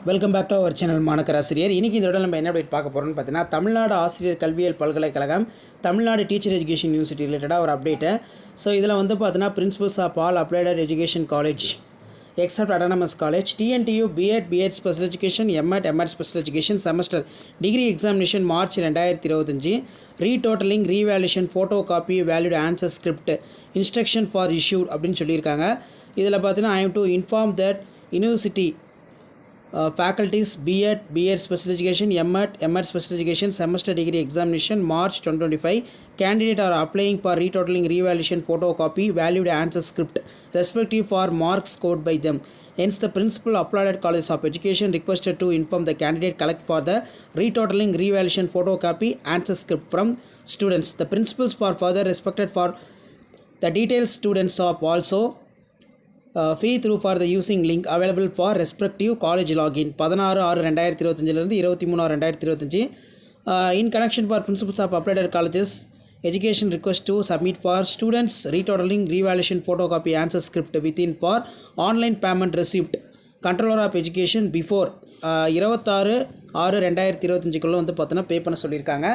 Welcome back to our channel மாணக்கர் ஆசிரியர். இன்றைக்கி இந்த நம்ம என்ன அப்டேட் பார்க்க போகிறோம்னு பார்த்தீங்கன்னா, தமிழ்நாடு ஆசிரியர் கல்வியியல் பல்கலைக்கழகம் தமிழ்நாடு டீச்சர் எஜுகேஷன் யூனிவர்சிட்டி ரிலேட்டடாக ஒரு அப்டேட்டு. ஸோ இதில் வந்து பார்த்தீங்கன்னா, principals of all applied education college except autonomous college, TNTU BEd special education, MEd special education semester degree examination March 2025, retotalling revaluation photo copy valid answer script instruction for issued அப்படின்னு சொல்லியிருக்காங்க. இதில் பார்த்தீங்கன்னா, I am to inform that university faculties BEd Special Education, MAt Special Education Semester Degree Examination March 2025 candidate are applying for retotaling revaluation photocopy valued answer script respective for marks scored by them. Hence the principal applauded College of Education requested to inform the candidate collect for the retotaling revaluation photocopy answer script from students. The principals for further respected for the detailed students of also fee through for the using link available for respective college login 16/6/2025 23/6/2025 in connection for principals of applied colleges education request to submit for students retotaling revaluation photocopy answer script within for online payment receipt controller of education before 26/6/2025 வந்து பார்த்தீங்கன்னா பே பண்ண சொல்லியிருக்காங்க.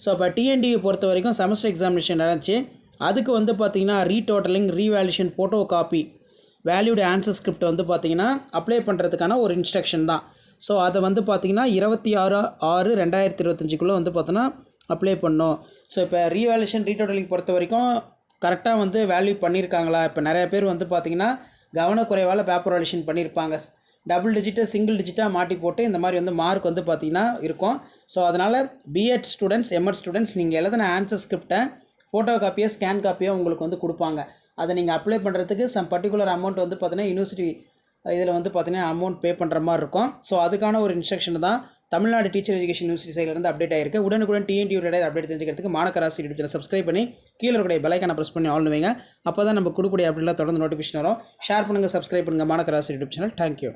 So இப்போ டிஎன்டியை பொறுத்த வரைக்கும் semester examination நடந்துச்சு. அதுக்கு வந்து பார்த்தீங்கன்னா retotalling revaluation photo copy valued answer script வந்து பார்த்திங்கன்னா அப்ளை பண்ணுறதுக்கான ஒரு இன்ஸ்ட்ரக்ஷன் தான். ஸோ அதை வந்து பார்த்திங்கன்னா 26/6/2025 வந்து பார்த்தோன்னா அப்ளை பண்ணோம். ஸோ இப்போ ரீவேல்யூஷன் ரீடோட்டலிங் பொறுத்த வரைக்கும் கரெக்டாக வந்து வேல்யூ பண்ணியிருக்காங்களா? இப்போ நிறைய பேர் வந்து பார்த்திங்கன்னா கவனக்குறைவால் பேப்பர் வேல்யூஷன் பண்ணியிருப்பாங்க. டபுள் டிஜிட்டு சிங்கிள் டிஜிட்டாக மாட்டி போட்டு இந்த மாதிரி வந்து மார்க் வந்து பார்த்திங்கன்னா இருக்கும். ஸோ அதனால் பிஎட் ஸ்டூடெண்ட்ஸ் எம்எட் ஸ்டூடெண்ட்ஸ் நீங்கள் எழுதின ஆன்சர் ஸ்கிரிப்டை ஃபோட்டோ காப்பியோ ஸ்கேன் காப்பியோ உங்களுக்கு வந்து கொடுப்பாங்க. அதை நீங்கள் அப்ளை பண்ணுறதுக்கு சம் பர்டிகுலர் அமௌண்ட் வந்து பார்த்தீங்கன்னா யூனிவர்சிட்டி இதில் வந்து பார்த்தீங்கன்னா அமௌண்ட் பே பண்ணுற மாதிரி இருக்கும். ஸோ அதுக்கான ஒரு இன்ஸ்ட்ரக்ஷன் தான் தமிழ்நாடு டீச்சர் எஜுகேஷன் யூனிவர்சிட்டி சைட்லேருந்து அப்டேட் ஆயிருக்கு. உடனுக்குடன் டிஎன்டியூ ரிலேட்டட் அப்டேட் தெரிஞ்சுக்கிறதுக்கு மாணக்கர் ஆசிரியர் யூடியூப் சப்ஸ்கிரைப் பண்ணி கீழே இருக்கக்கூடிய பெல் ஐக்கானை ப்ரெஸ் பண்ணி ஆல் வைங்க. அப்போ தான் நம்ம கொடுக்கக்கூடிய அப்டேட்லாம் தொடர்ந்து நோட்டிஃபிகேஷன் வரும். ஷேர் பண்ணுங்கள், சப்ஸ்கிரைப் பண்ணுங்கள் மாணக்கர் ஆசிரியர் யூடியூப் சேனல். தேங்க்யூ.